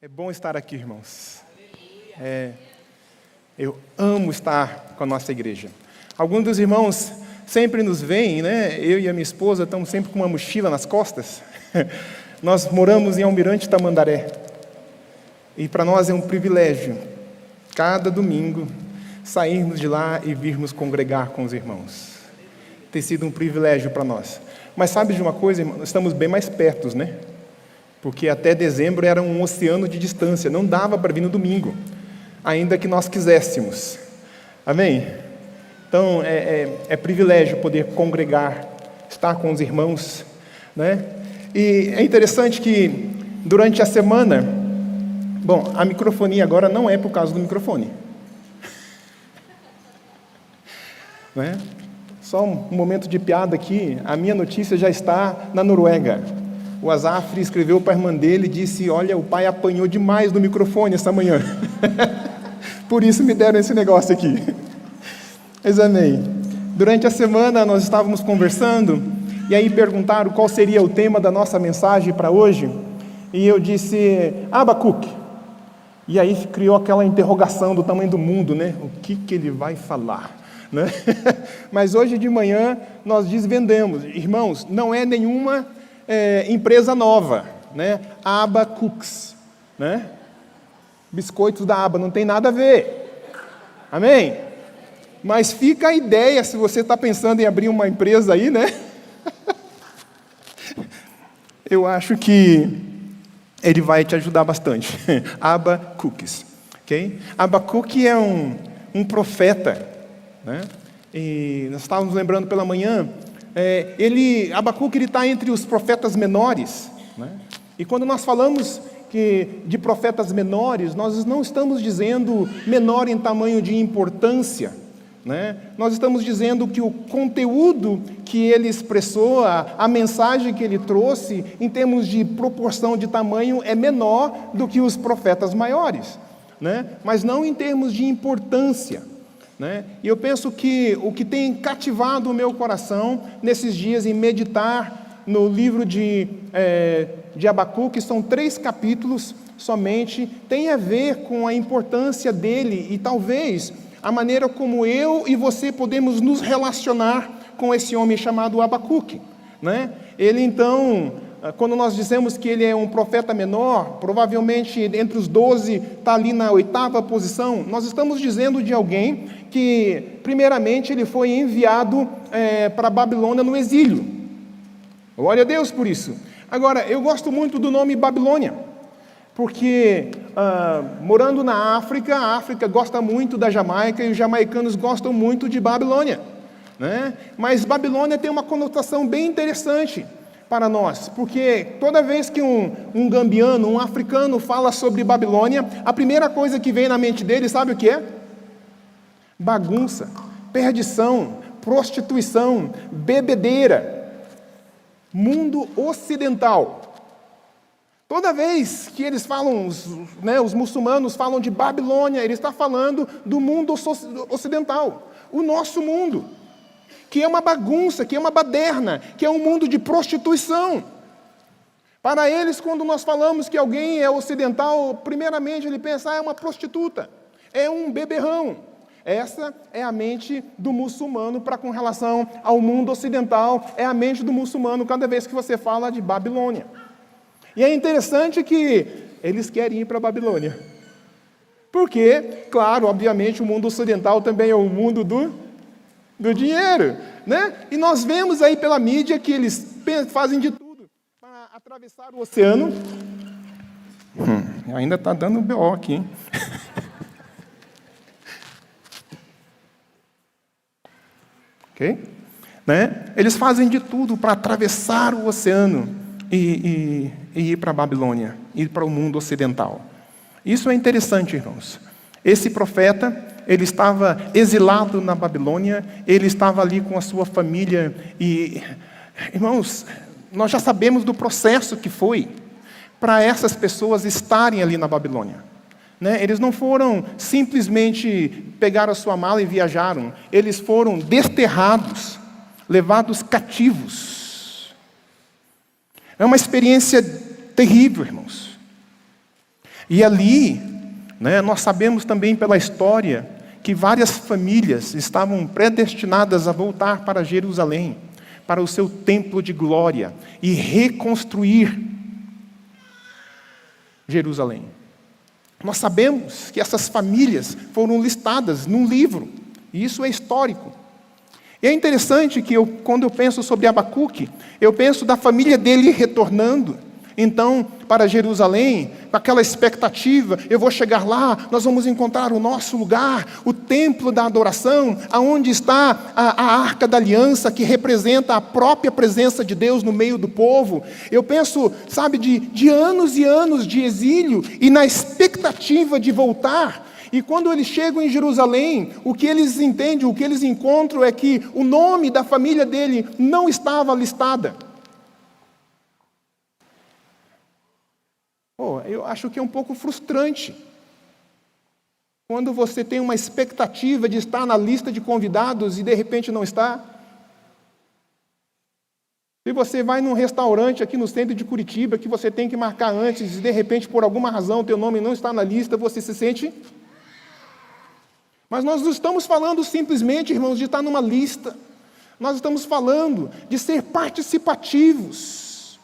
É bom estar aqui, irmãos. Eu amo estar com a nossa igreja. Alguns dos irmãos sempre nos veem, né? Eu e a minha esposa estamos sempre com uma mochila nas costas. Nós moramos em Almirante Tamandaré. E para nós é um privilégio, cada domingo, sairmos de lá e virmos congregar com os irmãos. Tem sido um privilégio para nós. Mas sabe de uma coisa, irmão? Nós estamos bem mais perto, né? Porque até dezembro era um oceano de distância, não dava para vir no domingo, ainda que nós quiséssemos. Amém? Então, é privilégio poder congregar, estar com os irmãos, né? E é interessante que, durante a semana, a microfonia agora não é por causa do microfone. Né? Só um momento de piada aqui, a minha notícia já está na Noruega. O Azafre escreveu para a irmã dele e disse: olha, o pai apanhou demais no microfone essa manhã. Por isso me deram esse negócio aqui. Mas amém. Durante a semana nós estávamos conversando, e aí perguntaram qual seria o tema da nossa mensagem para hoje, e eu disse, Abacuque. E aí criou aquela interrogação do tamanho do mundo, né? O que ele vai falar? Né? Mas hoje de manhã nós desvendamos, irmãos, não é nenhuma empresa nova, né? Aba Cooks, né? Biscoitos da Aba, não tem nada a ver, amém? Mas fica a ideia, se você está pensando em abrir uma empresa aí, né? Eu acho que ele vai te ajudar bastante. Aba Cookies, ok? Abacuque é um profeta, né? E nós estávamos lembrando pela manhã, Abacuque está entre os profetas menores, né? E quando nós falamos de profetas menores, nós não estamos dizendo menor em tamanho de importância, né? Nós estamos dizendo que o conteúdo que ele expressou, a mensagem que ele trouxe, em termos de proporção de tamanho, é menor do que os profetas maiores, né? Mas não em termos de importância, né? E eu penso que o que tem cativado o meu coração nesses dias em meditar no livro de Abacuque, são 3 capítulos somente, tem a ver com a importância dele e talvez a maneira como eu e você podemos nos relacionar com esse homem chamado Abacuque, né? Ele então, quando nós dizemos que ele é um profeta menor, provavelmente entre os 12 está ali na 8ª posição, nós estamos dizendo de alguém que, primeiramente, ele foi enviado para a Babilônia no exílio. Glória a Deus por isso. Agora, eu gosto muito do nome Babilônia, porque morando na África, a África gosta muito da Jamaica e os jamaicanos gostam muito de Babilônia, né? Mas Babilônia tem uma conotação bem interessante para nós, porque toda vez que um gambiano, um africano fala sobre Babilônia, a primeira coisa que vem na mente dele, sabe o que é? Bagunça, perdição, prostituição, bebedeira, mundo ocidental. Toda vez que eles falam, os muçulmanos falam de Babilônia, ele está falando do mundo ocidental, o nosso mundo, que é uma bagunça, que é uma baderna, que é um mundo de prostituição. Para eles, quando nós falamos que alguém é ocidental, primeiramente ele pensa, é uma prostituta, é um beberrão. Essa é a mente do muçulmano com relação ao mundo ocidental, é a mente do muçulmano cada vez que você fala de Babilônia. E é interessante que eles querem ir para a Babilônia. Porque, claro, obviamente, o mundo ocidental também é o mundo do dinheiro, né? E nós vemos aí pela mídia que eles fazem de tudo para atravessar o oceano. Ainda está dando BO aqui, hein? Ok? Né? Eles fazem de tudo para atravessar o oceano e ir para a Babilônia, ir para o mundo ocidental. Isso é interessante, irmãos. Esse profeta, ele estava exilado na Babilônia, ele estava ali com a sua família, e, irmãos, nós já sabemos do processo que foi para essas pessoas estarem ali na Babilônia, né? Eles não foram simplesmente pegar a sua mala e viajaram, eles foram desterrados, levados cativos. É uma experiência terrível, irmãos. E ali, nós sabemos também pela história que várias famílias estavam predestinadas a voltar para Jerusalém, para o seu templo de glória, e reconstruir Jerusalém. Nós sabemos que essas famílias foram listadas num livro, e isso é histórico. E é interessante que quando eu penso sobre Abacuque, eu penso da família dele retornando, então, para Jerusalém, com aquela expectativa: eu vou chegar lá, nós vamos encontrar o nosso lugar, o templo da adoração, aonde está a arca da aliança, que representa a própria presença de Deus no meio do povo. Eu penso, de anos e anos de exílio, e na expectativa de voltar. E quando eles chegam em Jerusalém, o que eles entendem, o que eles encontram é que o nome da família dele não estava listada. Eu acho que é um pouco frustrante quando você tem uma expectativa de estar na lista de convidados e de repente não está. Se você vai num restaurante aqui no centro de Curitiba, que você tem que marcar antes, e de repente, por alguma razão, o teu nome não está na lista, você se sente... Mas nós não estamos falando simplesmente, irmãos, de estar numa lista. Nós estamos falando de ser participativos,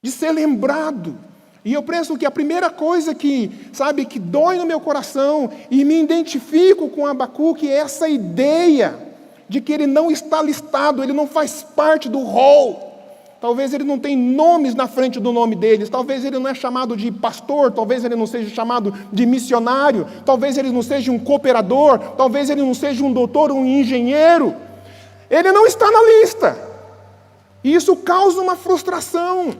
de ser lembrado. E eu penso que a primeira coisa que dói no meu coração, e me identifico com Abacuque, é essa ideia de que ele não está listado, ele não faz parte do rol. Talvez ele não tenha nomes na frente do nome deles, talvez ele não é chamado de pastor, talvez ele não seja chamado de missionário, talvez ele não seja um cooperador, talvez ele não seja um doutor, um engenheiro. Ele não está na lista. E isso causa uma frustração.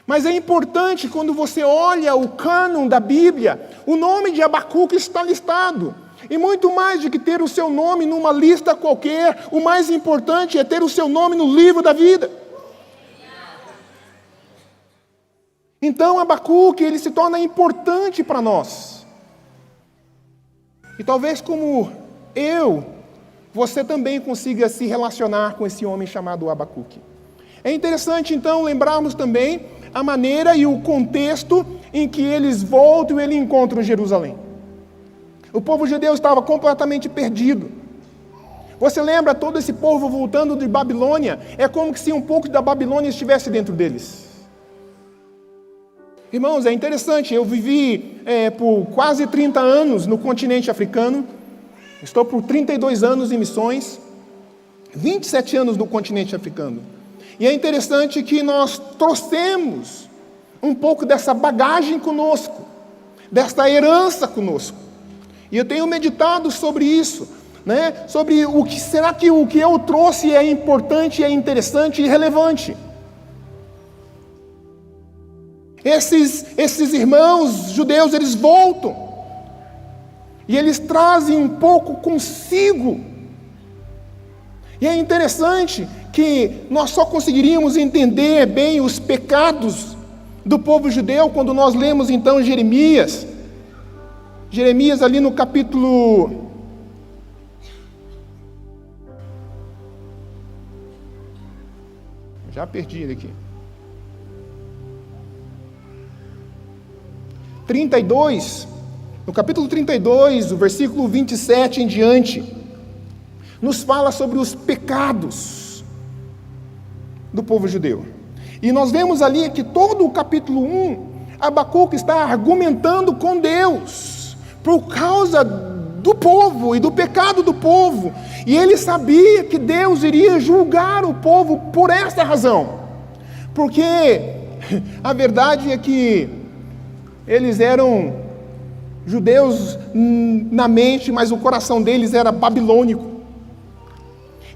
Mas é importante, quando você olha o cânon da Bíblia, o nome de Abacuque está listado. E muito mais do que ter o seu nome numa lista qualquer, o mais importante é ter o seu nome no livro da vida. Então Abacuque, ele se torna importante para nós. E talvez como você também consiga se relacionar com esse homem chamado Abacuque. É interessante então lembrarmos também a maneira e o contexto em que eles voltam e eles encontram Jerusalém. O povo judeu estava completamente perdido. Você lembra todo esse povo voltando de Babilônia? É como se um pouco da Babilônia estivesse dentro deles. Irmãos, é interessante, eu vivi por quase 30 anos no continente africano, estou por 32 anos em missões, 27 anos no continente africano. E é interessante que nós trouxemos um pouco dessa bagagem conosco, dessa herança conosco. E eu tenho meditado sobre isso, sobre o que será que o que eu trouxe é importante, é interessante e relevante. Esses irmãos judeus, eles voltam, e eles trazem um pouco consigo. E é interessante que nós só conseguiríamos entender bem os pecados do povo judeu quando nós lemos então Jeremias ali no capítulo... Já perdi ele aqui. 32, no capítulo 32, o versículo 27 em diante, nos fala sobre os pecados do povo judeu. E nós vemos ali que todo o capítulo 1, Abacuque está argumentando com Deus, por causa do povo e do pecado do povo. E ele sabia que Deus iria julgar o povo por essa razão. Porque a verdade é que eles eram judeus na mente, mas o coração deles era babilônico.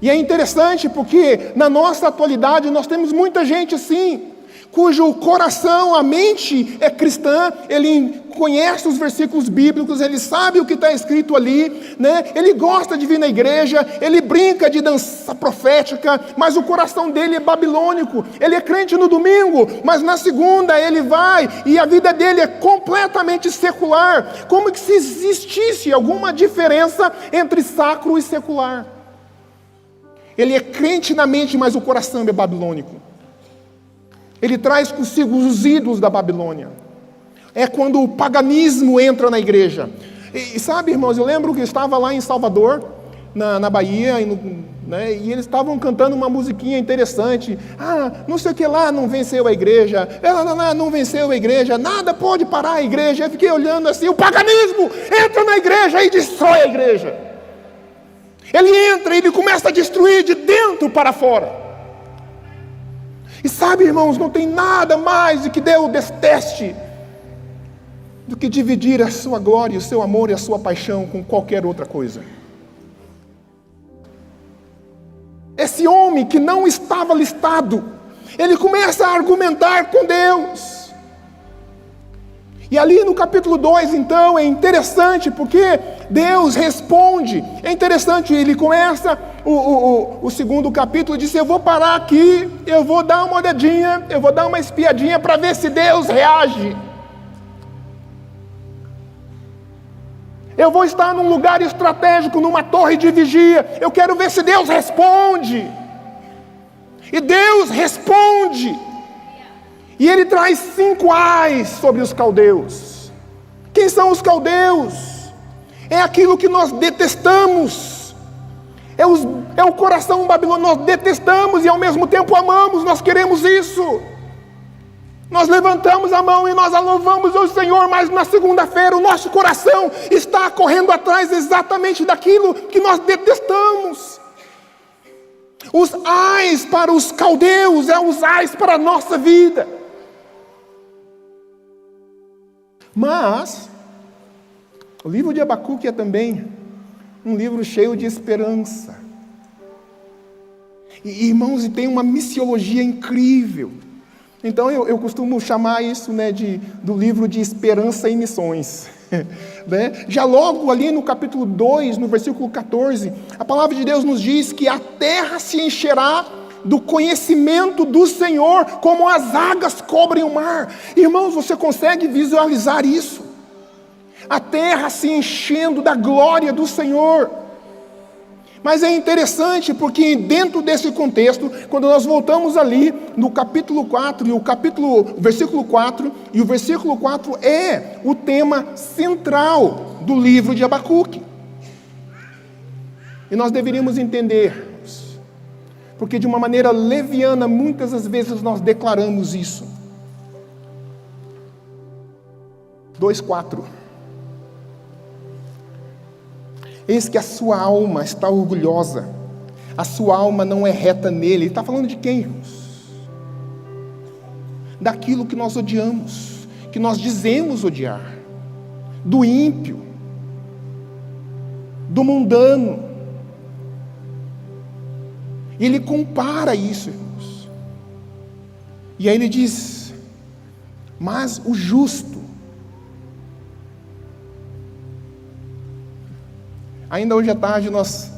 E é interessante porque na nossa atualidade nós temos muita gente assim, cujo coração, a mente é cristã, ele conhece os versículos bíblicos, ele sabe o que está escrito ali, ele gosta de vir na igreja, ele brinca de dança profética, mas o coração dele é babilônico. Ele é crente no domingo, mas na segunda ele vai e a vida dele é completamente secular, como que se existisse alguma diferença entre sacro e secular. Ele é crente na mente, mas o coração é babilônico. Ele traz consigo os ídolos da Babilônia. É quando o paganismo entra na igreja. E sabe, irmãos, eu lembro que eu estava lá em Salvador, na Bahia, e eles estavam cantando uma musiquinha interessante. Não sei o que lá, não venceu a igreja. Não venceu a igreja, nada pode parar a igreja. Eu fiquei olhando assim, o paganismo entra na igreja e destrói a igreja. Ele entra e ele começa a destruir de dentro para fora. E sabe, irmãos, não tem nada mais de que Deus deteste do que dividir a sua glória, o seu amor e a sua paixão com qualquer outra coisa. Esse homem que não estava listado, ele começa a argumentar com Deus. E ali no capítulo 2, então, é interessante, porque Deus responde. É interessante, ele começa o segundo capítulo, diz: eu vou parar aqui, eu vou dar uma olhadinha, eu vou dar uma espiadinha para ver se Deus reage. Eu vou estar num lugar estratégico, numa torre de vigia. Eu quero ver se Deus responde. E Deus responde. E Ele traz 5 ais sobre os caldeus. Quem são os caldeus? É aquilo que nós detestamos. É o coração babilônico. Nós detestamos e ao mesmo tempo amamos. Nós queremos isso. Nós levantamos a mão e nós louvamos o Senhor, mas na segunda-feira o nosso coração está correndo atrás exatamente daquilo que nós detestamos. Os ais para os caldeus é os ais para a nossa vida. Mas o livro de Abacuque é também um livro cheio de esperança. E, irmãos, tem uma missiologia incrível. Então eu costumo chamar isso, do livro de esperança e missões. Já logo ali no capítulo 2, no versículo 14, a palavra de Deus nos diz que a terra se encherá do conhecimento do Senhor, como as águas cobrem o mar. Irmãos, você consegue visualizar isso? A terra se enchendo da glória do Senhor. Mas é interessante porque dentro desse contexto, quando nós voltamos ali no capítulo 4, e o versículo 4, e o versículo 4 é o tema central do livro de Abacuque. E nós deveríamos entender, porque de uma maneira leviana, muitas das vezes nós declaramos isso. 2:4. Eis que a sua alma está orgulhosa, a sua alma não é reta nele. Ele está falando de quem, irmãos? Daquilo que nós odiamos, que nós dizemos odiar, do ímpio, do mundano. E ele compara isso, irmãos. E aí ele diz: mas o justo. Ainda hoje à tarde, nós,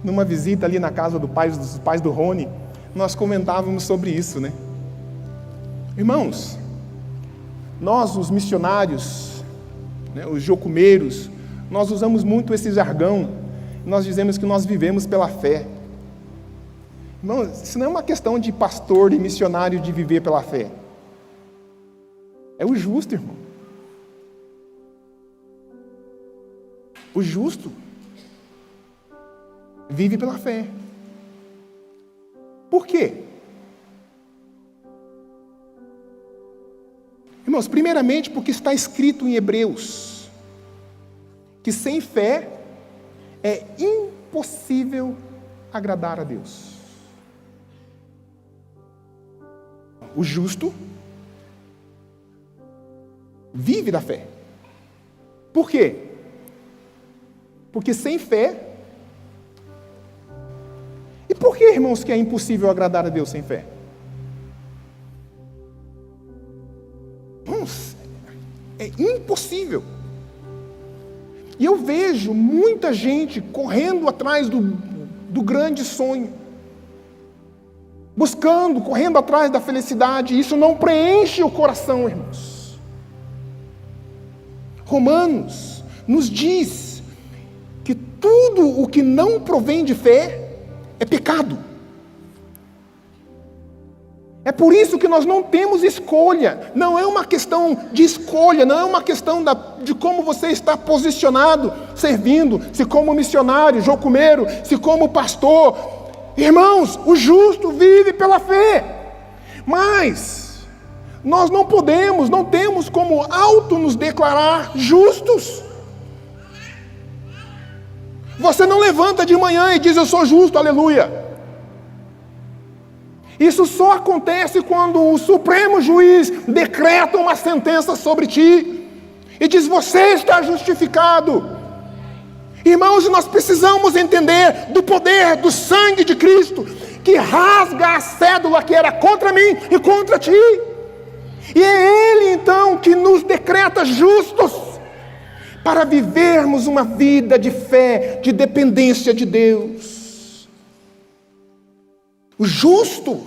numa visita ali na casa dos pais do Rony, nós comentávamos sobre isso, Irmãos, nós, os missionários, os jocumeiros, nós usamos muito esse jargão. Nós dizemos que nós vivemos pela fé. Irmãos, isso não é uma questão de pastor e missionário de viver pela fé. É o justo, irmão. O justo vive pela fé. Por quê? Irmãos, primeiramente porque está escrito em Hebreus que sem fé é impossível agradar a Deus. O justo vive da fé. Por quê? Porque sem fé... E por que, irmãos, que é impossível agradar a Deus sem fé? Irmãos, é impossível. E eu vejo muita gente correndo atrás do grande sonho, correndo atrás da felicidade. Isso não preenche o coração, irmãos. Romanos nos diz que tudo o que não provém de fé é pecado. É por isso que nós não temos escolha. Não é uma questão de escolha, não é uma questão de como você está posicionado, servindo, se como missionário, jocumeiro, se como pastor. Irmãos, o justo vive pela fé. Mas nós não podemos, não temos como auto nos declarar justos. Você não levanta de manhã e diz: eu sou justo, aleluia. Isso só acontece quando o Supremo Juiz decreta uma sentença sobre ti e diz: você está justificado. Irmãos, nós precisamos entender do poder do sangue de Cristo, que rasga a cédula que era contra mim e contra ti. E é Ele então que nos decreta justos, para vivermos uma vida de fé, de dependência de Deus. O justo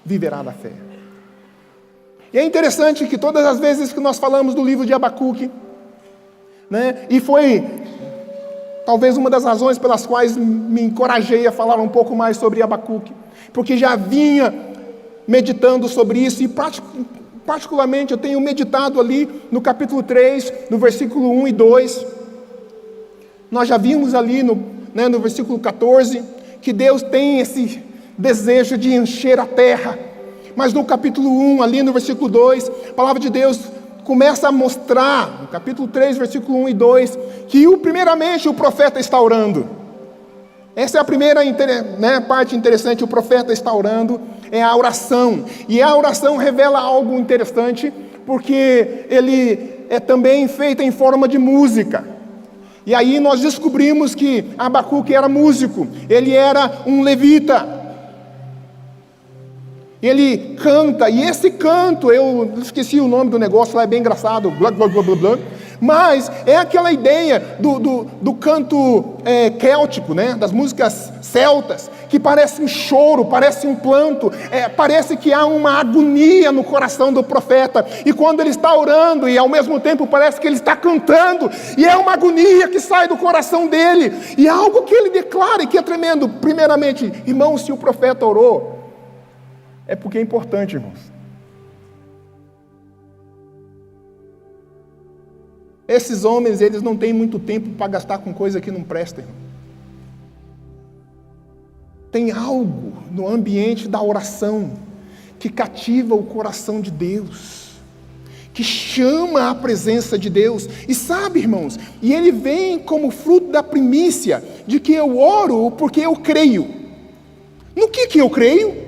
viverá da fé. E é interessante que todas as vezes que nós falamos do livro de Abacuque, né, e foi talvez uma das razões pelas quais me encorajei a falar um pouco mais sobre Abacuque, porque já vinha meditando sobre isso, e particularmente eu tenho meditado ali no capítulo 3, no versículo 1 e 2, nós já vimos ali no versículo 14, que Deus tem esse desejo de encher a terra, mas no capítulo 1, ali no versículo 2, a palavra de Deus começa a mostrar, no capítulo 3, versículo 1 e 2, que primeiramente o profeta está orando. Essa é a primeira parte interessante. O profeta está orando, é a oração, e a oração revela algo interessante, porque ele é também feita em forma de música. E aí nós descobrimos que Abacuque era músico, ele era um levita. Ele canta, e esse canto, eu esqueci o nome do negócio lá, é bem engraçado, blá, blá, blá, blá, blá, mas é aquela ideia do canto céltico, né? Das músicas celtas, que parece um choro, parece um planto, parece que há uma agonia no coração do profeta, e quando ele está orando, e ao mesmo tempo parece que ele está cantando, e é uma agonia que sai do coração dele, e é algo que ele declara e que é tremendo. Primeiramente, irmãos, se o profeta orou, é porque é importante, irmãos. Esses homens, eles não têm muito tempo para gastar com coisa que não presta, irmão. Tem algo no ambiente da oração que cativa o coração de Deus, que chama a presença de Deus. E sabe, irmãos, e ele vem como fruto da primícia de que eu oro porque eu creio. No que eu creio?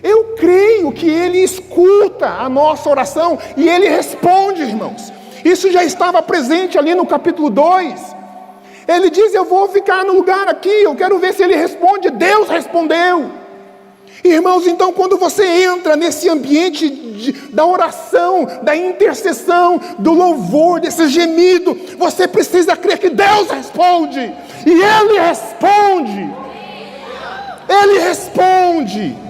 Eu creio que Ele escuta a nossa oração e Ele responde, irmãos. Isso já estava presente ali no capítulo 2. Ele diz: eu vou ficar no lugar aqui, eu quero ver se Ele responde. Deus respondeu. Irmãos, então quando você entra nesse ambiente da oração, da intercessão, do louvor, desse gemido, você precisa crer que Deus responde. E Ele responde. Ele responde.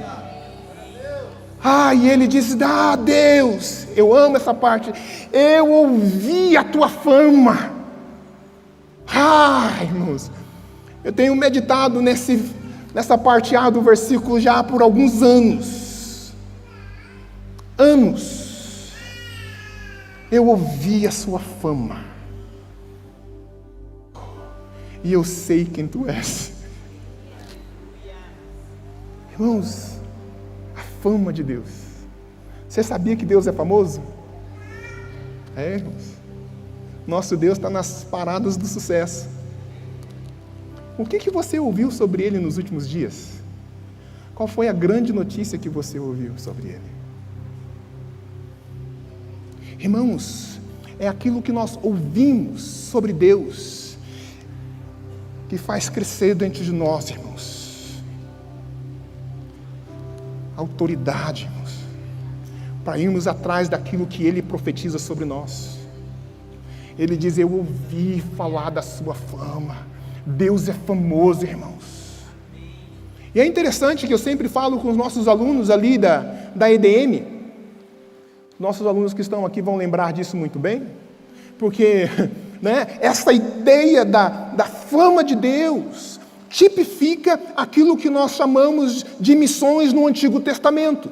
E ele diz: Deus, eu amo essa parte, eu ouvi a tua fama. Irmãos, eu tenho meditado nessa parte A do versículo já por alguns anos. Eu ouvi a sua fama, e eu sei quem tu és. Irmãos, fama de Deus. Você sabia que Deus é famoso? Irmãos. Nosso Deus está nas paradas do sucesso. O que você ouviu sobre Ele nos últimos dias? Qual foi a grande notícia que você ouviu sobre Ele? Irmãos, é aquilo que nós ouvimos sobre Deus que faz crescer dentro de nós, irmãos, autoridade, irmãos, para irmos atrás daquilo que Ele profetiza sobre nós. Ele diz: eu ouvi falar da sua fama. Deus é famoso, irmãos. E é interessante que eu sempre falo com os nossos alunos ali da EDM, nossos alunos que estão aqui vão lembrar disso muito bem, porque essa ideia da fama de Deus tipifica aquilo que nós chamamos de missões no Antigo Testamento.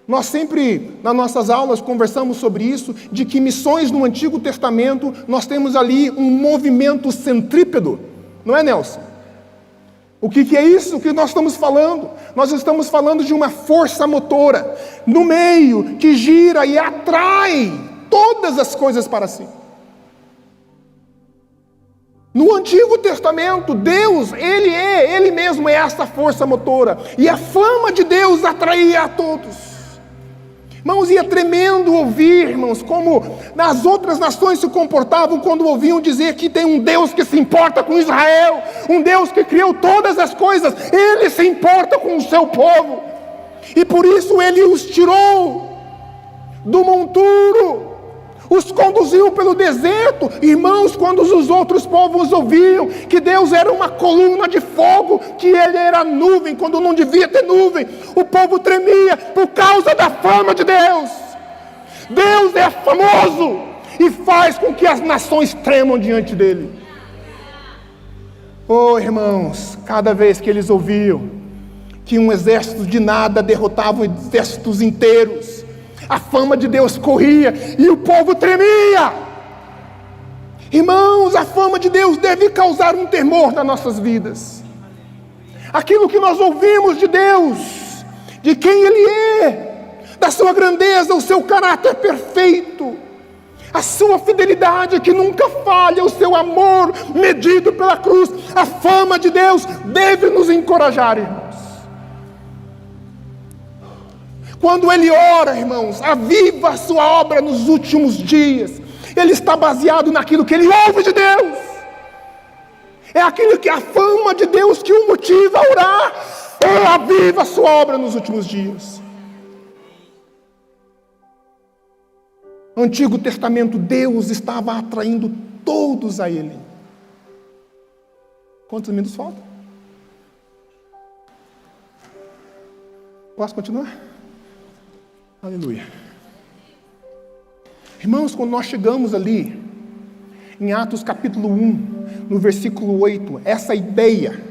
Nós sempre, nas nossas aulas, conversamos sobre isso, de que missões no Antigo Testamento, nós temos ali um movimento centrípedo. Não é, Nelson? O que é isso que nós estamos falando? Nós estamos falando de uma força motora no meio que gira e atrai todas as coisas para si. No Antigo Testamento, Deus, Ele mesmo é essa força motora. E a fama de Deus atraía a todos. Irmãos, e é tremendo ouvir, irmãos, como as outras nações se comportavam quando ouviam dizer que tem um Deus que se importa com Israel, um Deus que criou todas as coisas, Ele se importa com o seu povo, e por isso Ele os tirou do monturo, os conduziu pelo deserto. Irmãos, quando os outros povos ouviam que Deus era uma coluna de fogo, que Ele era nuvem, quando não devia ter nuvem, o povo tremia por causa da fama de Deus. Deus é famoso e faz com que as nações tremam diante dEle. Oh, irmãos, cada vez que eles ouviam que um exército de nada derrotava exércitos inteiros, a fama de Deus corria e o povo tremia. Irmãos, a fama de Deus deve causar um temor nas nossas vidas. Aquilo que nós ouvimos de Deus, de quem Ele é, da sua grandeza, o seu caráter perfeito, a sua fidelidade que nunca falha, o seu amor medido pela cruz, a fama de Deus deve nos encorajar, irmãos. Quando ele ora, irmãos, aviva a sua obra nos últimos dias, ele está baseado naquilo que ele ouve de Deus. É aquilo que a fama de Deus que o motiva a orar. Ele aviva a sua obra nos últimos dias. No Antigo Testamento, Deus estava atraindo todos a Ele. Quantos minutos faltam? Posso continuar? Aleluia. Irmãos, quando nós chegamos ali, em Atos capítulo 1, no versículo 8, essa ideia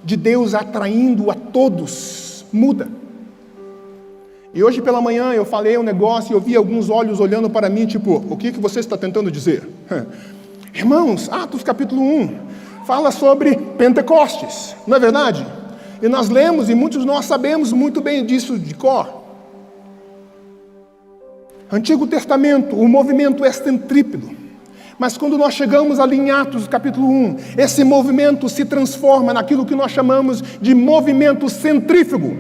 de Deus atraindo a todos muda. E hoje pela manhã eu falei um negócio e eu vi alguns olhos olhando para mim, tipo, o que você está tentando dizer? Irmãos, Atos capítulo 1 fala sobre Pentecostes, não é verdade? E nós lemos e muitos de nós sabemos muito bem disso de cor. Antigo Testamento, o movimento é centrípedo. Mas quando nós chegamos ali em Atos capítulo 1, esse movimento se transforma naquilo que nós chamamos de movimento centrífugo.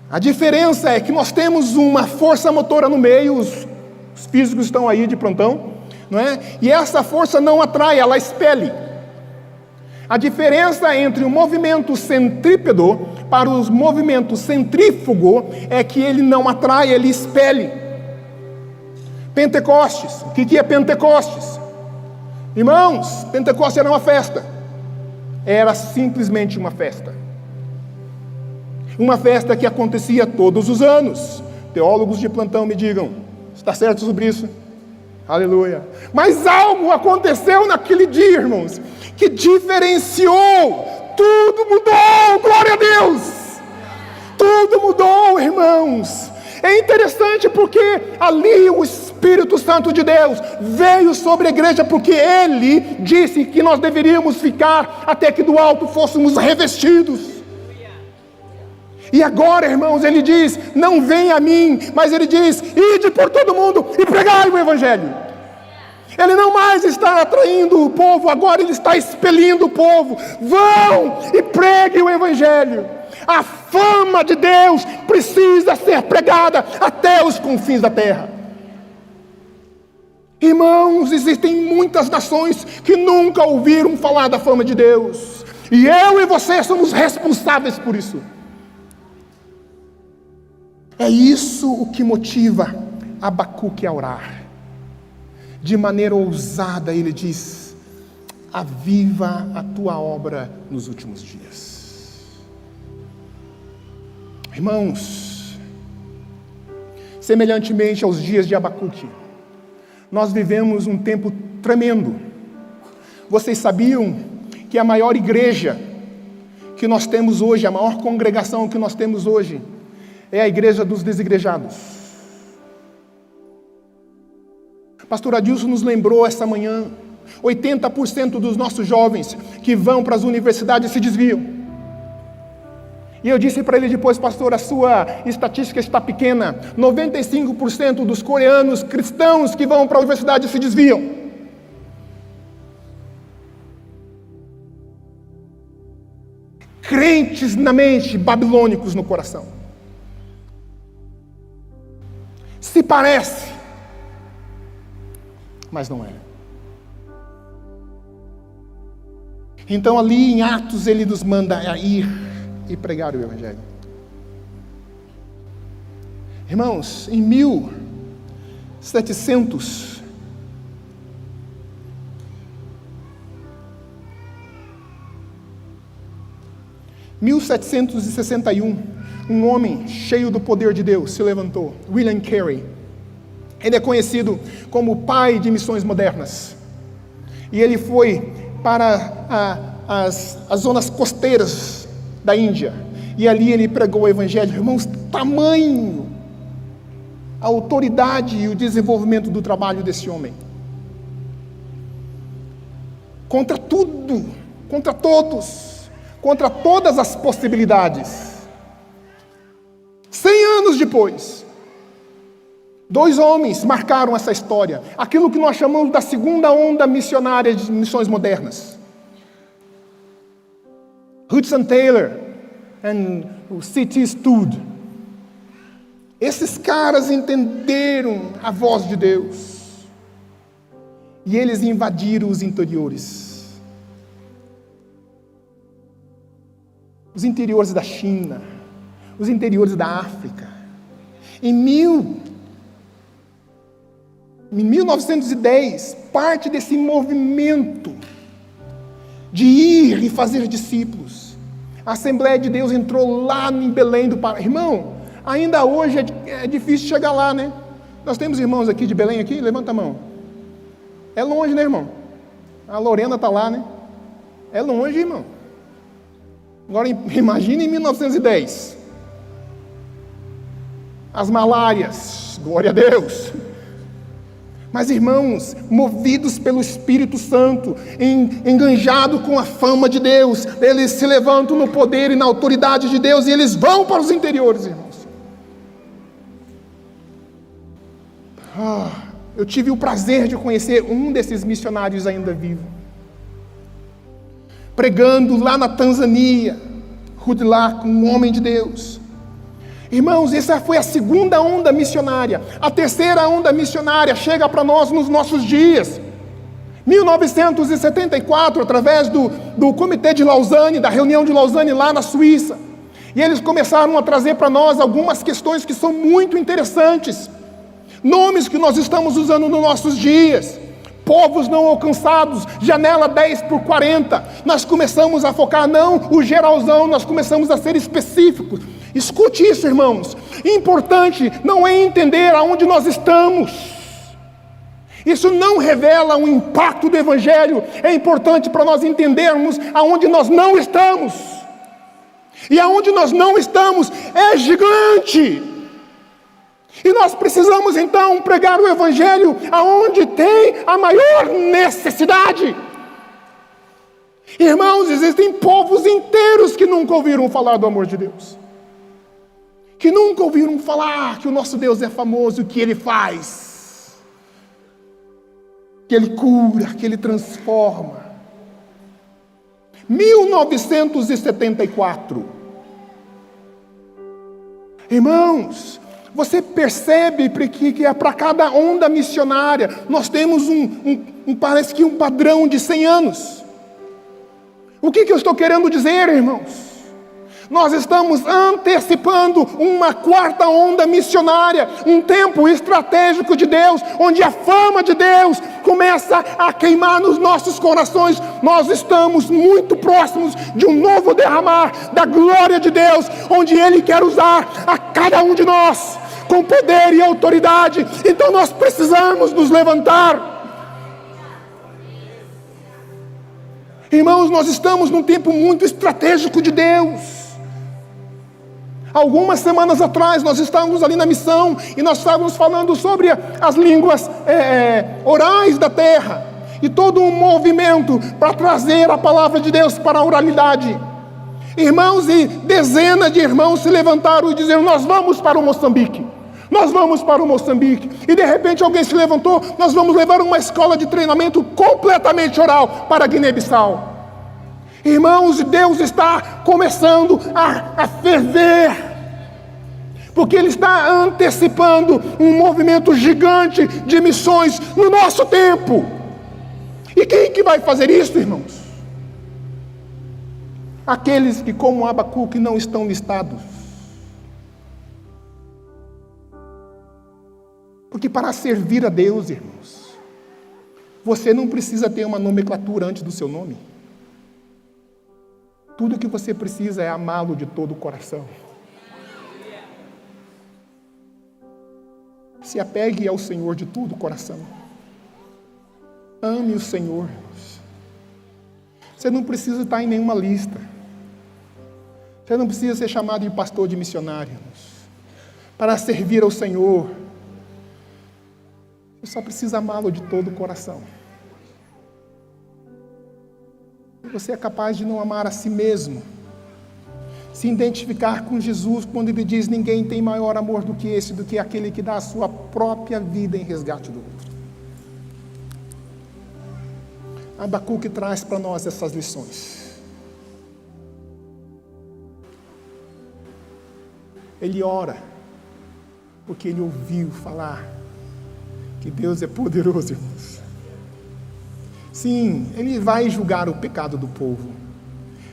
A diferença é que nós temos uma força motora no meio, os físicos estão aí de prontão, não é? E essa força não atrai, ela expele. A diferença entre o movimento centrípedo para o movimento centrífugo é que ele não atrai, ele expele. Pentecostes, o que é Pentecostes? Irmãos, Pentecostes era uma festa. Era simplesmente uma festa. Uma festa que acontecia todos os anos. Teólogos de plantão me digam, está certo sobre isso? Aleluia. Mas algo aconteceu naquele dia, irmãos, que diferenciou. Tudo mudou, glória a Deus. Tudo mudou, irmãos. É interessante porque ali o Espírito Santo de Deus veio sobre a igreja, porque Ele disse que nós deveríamos ficar até que do alto fôssemos revestidos. E agora, irmãos, Ele diz, não vem a mim, mas Ele diz, ide por todo mundo e pregai o Evangelho. Ele não mais está atraindo o povo, agora Ele está expelindo o povo. Vão e preguem o Evangelho. A fama de Deus precisa ser pregada até os confins da terra. Irmãos, existem muitas nações que nunca ouviram falar da fama de Deus. E eu e você somos responsáveis por isso. É isso o que motiva Abacuque a orar. De maneira ousada ele diz, aviva a tua obra nos últimos dias. Irmãos, semelhantemente aos dias de Abacuque, nós vivemos um tempo tremendo. Vocês sabiam que a maior igreja que nós temos hoje, a maior congregação que nós temos hoje, é a igreja dos desigrejados. Pastor Adilson nos lembrou essa manhã, 80% dos nossos jovens que vão para as universidades se desviam. E eu disse para ele depois: pastor, a sua estatística está pequena. 95% dos coreanos cristãos que vão para a universidade se desviam. Crentes na mente, babilônicos no coração. Se parece, mas não é. Então ali em Atos ele nos manda a ir e pregar o Evangelho. Irmãos, em 1761, um homem cheio do poder de Deus se levantou, William Carey. Ele é conhecido como o pai de missões modernas. E ele foi para as zonas costeiras da Índia, e ali ele pregou o Evangelho. Irmãos, tamanho a autoridade e o desenvolvimento do trabalho desse homem, contra tudo, contra todos, contra todas as possibilidades. 100 anos depois, 2 homens marcaram essa história, aquilo que nós chamamos da segunda onda missionária de missões modernas. Hudson Taylor e o C.T. Studd. Esses caras entenderam a voz de Deus. E eles invadiram os interiores. Os interiores da China. Os interiores da África. Em 1910, parte desse movimento de ir e fazer discípulos, a Assembleia de Deus entrou lá em Belém do Pará. Irmão, ainda hoje é difícil chegar lá, né? Nós temos irmãos aqui de Belém aqui? Levanta a mão. É longe, né, irmão? A Lorena está lá, né? É longe, irmão. Agora imagine em 1910. As malárias, glória a Deus. Mas irmãos, movidos pelo Espírito Santo, enganjados com a fama de Deus, eles se levantam no poder e na autoridade de Deus, e eles vão para os interiores, irmãos. Eu tive o prazer de conhecer um desses missionários ainda vivo, pregando lá na Tanzânia, Rudilá, um homem de Deus. Irmãos, essa foi a segunda onda missionária. A terceira onda missionária chega para nós nos nossos dias. 1974, através do Comitê de Lausanne, da reunião de Lausanne lá na Suíça. E eles começaram a trazer para nós algumas questões que são muito interessantes. Nomes que nós estamos usando nos nossos dias. Povos não alcançados, janela 10x40. Nós começamos a focar, não o geralzão, nós começamos a ser específicos. Escute isso, irmãos. Importante não é entender aonde nós estamos. Isso não revela o impacto do Evangelho. É importante para nós entendermos aonde nós não estamos. E aonde nós não estamos é gigante. E nós precisamos então pregar o Evangelho aonde tem a maior necessidade. Irmãos, existem povos inteiros que nunca ouviram falar do amor de Deus. Que nunca ouviram falar que o nosso Deus é famoso, que Ele faz, que Ele cura, que Ele transforma. 1974. Irmãos, você percebe que é para cada onda missionária, nós temos parece que um padrão de 100 anos. O que eu estou querendo dizer, irmãos? Nós estamos antecipando uma quarta onda missionária, um tempo estratégico de Deus, onde a fama de Deus começa a queimar nos nossos corações. Nós estamos muito próximos de um novo derramar da glória de Deus, onde Ele quer usar a cada um de nós com poder e autoridade. Então nós precisamos nos levantar. Irmãos, nós estamos num tempo muito estratégico de Deus. Algumas semanas atrás nós estávamos ali na missão e nós estávamos falando sobre as línguas orais da terra e todo um movimento para trazer a palavra de Deus para a oralidade. Irmãos, e dezenas de irmãos se levantaram e disseram: nós vamos para o Moçambique, nós vamos para o Moçambique. E de repente alguém se levantou: nós vamos levar uma escola de treinamento completamente oral para Guiné-Bissau. Irmãos, Deus está começando a ferver, porque Ele está antecipando um movimento gigante de missões no nosso tempo. E quem que vai fazer isso, irmãos? Aqueles que, como Abacuque, não estão listados. Porque para servir a Deus, irmãos, você não precisa ter uma nomenclatura antes do seu nome. Tudo que você precisa é amá-lo de todo o coração. Se apegue ao Senhor de todo o coração. Ame o Senhor, irmãos. Você não precisa estar em nenhuma lista. Você não precisa ser chamado de pastor, de missionário, irmãos. Para servir ao Senhor, você só precisa amá-lo de todo o coração. Você é capaz de não amar a si mesmo, se identificar com Jesus quando Ele diz: ninguém tem maior amor do que esse, do que aquele que dá a sua própria vida em resgate do outro. Abacuque traz para nós essas lições. Ele ora, porque ele ouviu falar que Deus é poderoso, irmãos. Sim, Ele vai julgar o pecado do povo,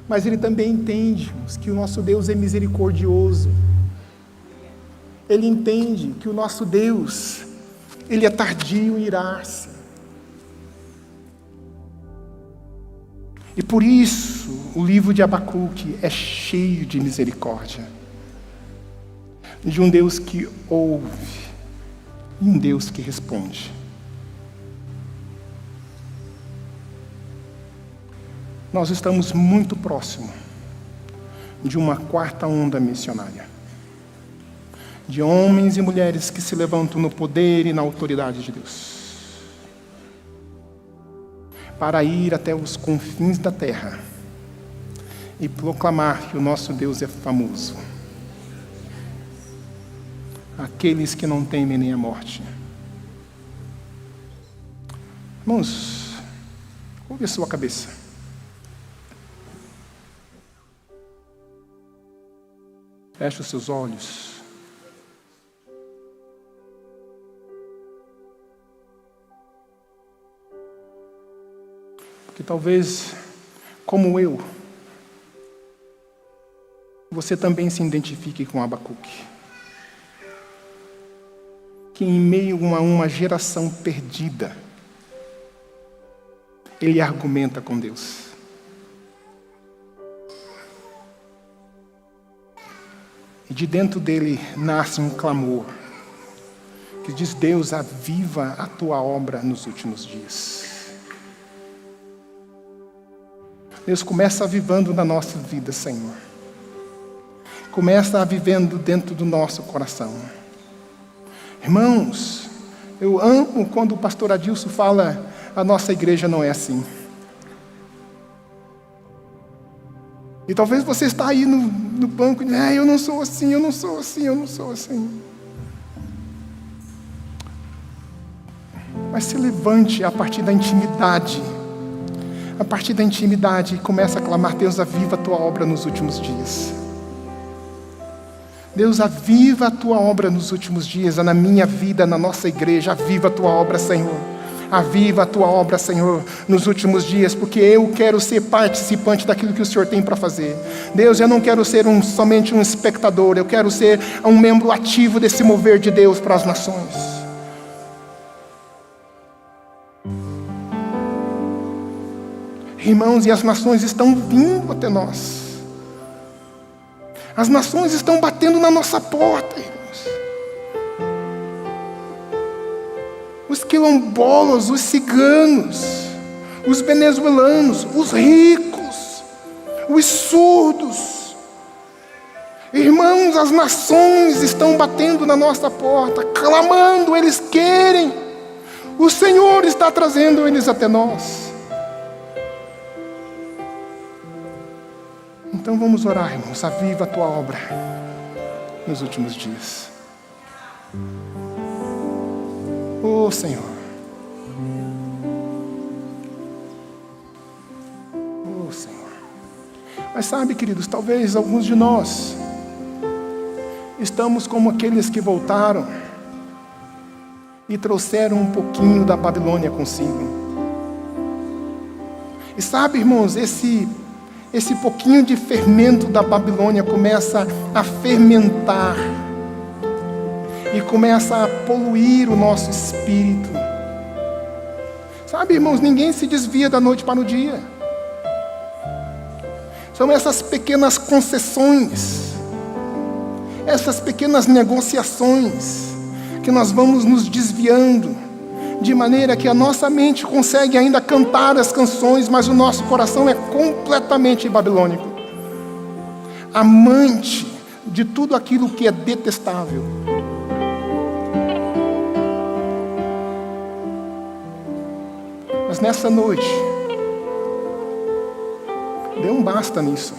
mas Ele também entende, irmãos, que o nosso Deus é misericordioso. Ele entende que o nosso Deus, Ele é tardio em irar-se. E por isso, o livro de Abacuque é cheio de misericórdia. De um Deus que ouve e um Deus que responde. Nós estamos muito próximo de uma quarta onda missionária. De homens e mulheres que se levantam no poder e na autoridade de Deus, para ir até os confins da terra e proclamar que o nosso Deus é famoso. Aqueles que não temem nem a morte. Irmãos, curve a sua cabeça. Feche os seus olhos. Porque talvez, como eu, você também se identifique com Abacuque. Que em meio a uma geração perdida, ele argumenta com Deus. E de dentro dele nasce um clamor, que diz: Deus, aviva a tua obra nos últimos dias. Deus, começa avivando na nossa vida, Senhor. Começa avivando dentro do nosso coração. Irmãos, eu amo quando o pastor Adilson fala: a nossa igreja não é assim. E talvez você está aí no banco e diz: eu não sou assim, eu não sou assim, eu não sou assim. Mas se levante a partir da intimidade. A partir da intimidade, e comece a clamar: Deus, aviva a tua obra nos últimos dias. Deus, aviva a tua obra nos últimos dias, na minha vida, na nossa igreja. Aviva a tua obra, Senhor. Aviva a tua obra, Senhor, nos últimos dias, porque eu quero ser participante daquilo que o Senhor tem para fazer. Deus, eu não quero ser somente um espectador, eu quero ser um membro ativo desse mover de Deus para as nações. Irmãos, e as nações estão vindo até nós. As nações estão batendo na nossa porta, irmãos. Os quilombolas, os ciganos, os venezuelanos, os ricos, os surdos. Irmãos, as nações estão batendo na nossa porta, clamando, eles querem. O Senhor está trazendo eles até nós. Então vamos orar, irmãos. Aviva a tua obra nos últimos dias. Oh, Senhor. Oh, Senhor. Mas sabe, queridos, talvez alguns de nós estamos como aqueles que voltaram e trouxeram um pouquinho da Babilônia consigo. E sabe, irmãos, esse pouquinho de fermento da Babilônia começa a fermentar e começa a poluir o nosso espírito. Sabe, irmãos, ninguém se desvia da noite para o dia. São essas pequenas concessões, essas pequenas negociações que nós vamos nos desviando, de maneira que a nossa mente consegue ainda cantar as canções, mas o nosso coração é completamente babilônico, amante de tudo aquilo que é detestável. Mas nessa noite, dê um basta nisso.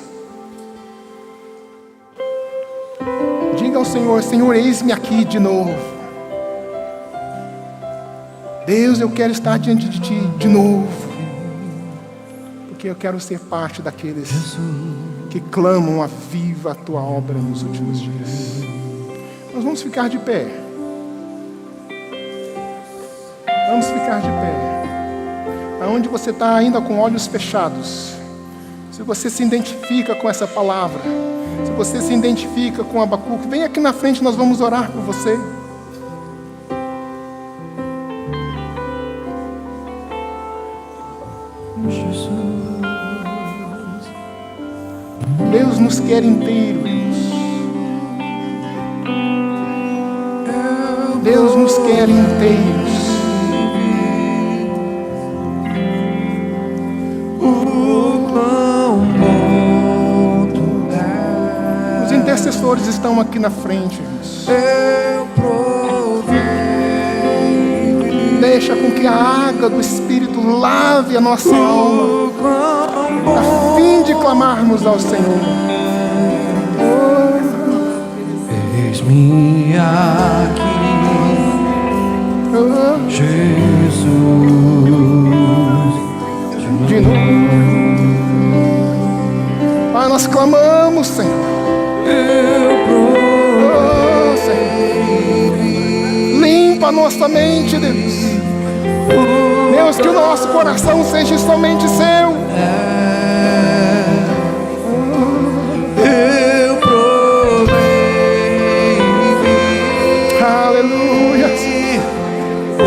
Diga ao Senhor: Senhor, eis-me aqui de novo. Deus, eu quero estar diante de Ti de novo, porque eu quero ser parte daqueles que clamam: aviva a Tua obra nos últimos dias. Nós vamos ficar de pé. Vamos ficar de pé. Aonde você está ainda com olhos fechados, se você se identifica com essa palavra, se você se identifica com Abacuque, vem aqui na frente, nós vamos orar por você. Deus nos quer inteiros. Deus nos quer inteiros. Os intercessores estão aqui na frente, irmãos. Deixa com que a água do Espírito lave a nossa alma, a fim de clamarmos ao Senhor. Eis-me aqui, Jesus, de novo. Pai, nós clamamos, Senhor. Oh, Senhor. Limpa a nossa mente, Deus. Deus, que o nosso coração seja somente seu. eu provei Aleluia. o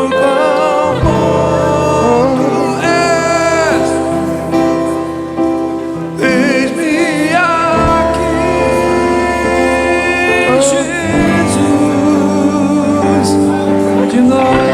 quão bom tu és. Eis-me aqui, Jesus, de novo.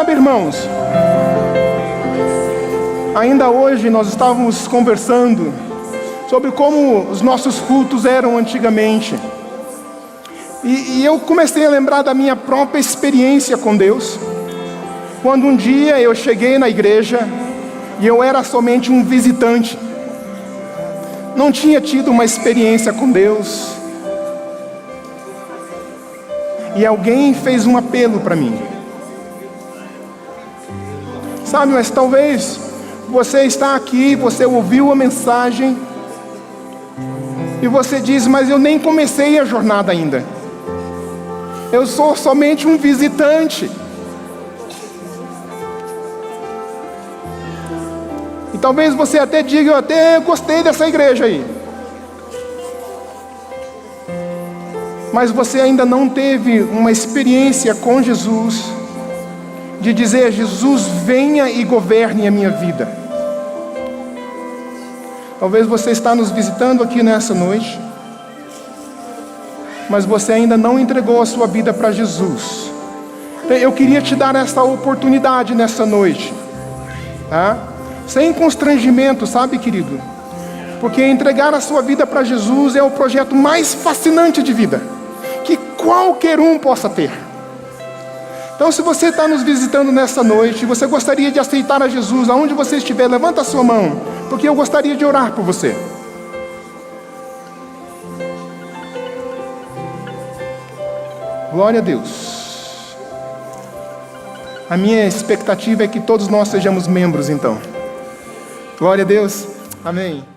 Sabe, irmãos, ainda hoje nós estávamos conversando sobre como os nossos cultos eram antigamente. E eu comecei a lembrar da minha própria experiência com Deus. Quando um dia eu cheguei na igreja e eu era somente um visitante. Não tinha tido uma experiência com Deus. E alguém fez um apelo para mim. Sabe, mas talvez você está aqui, você ouviu a mensagem e você diz, mas eu nem comecei a jornada ainda. Eu sou somente um visitante. E talvez você até diga, eu até gostei dessa igreja aí. Mas você ainda não teve uma experiência com Jesus, de dizer, Jesus, venha e governe a minha vida. Talvez você está nos visitando aqui nessa noite, mas você ainda não entregou a sua vida para Jesus. Eu queria te dar essa oportunidade nessa noite, tá? Sem constrangimento, sabe, querido? Porque entregar a sua vida para Jesus é o projeto mais fascinante de vida que qualquer um possa ter. Então, se você está nos visitando nessa noite e você gostaria de aceitar a Jesus, aonde você estiver, levanta a sua mão, porque eu gostaria de orar por você. Glória a Deus. A minha expectativa é que todos nós sejamos membros, então. Glória a Deus. Amém.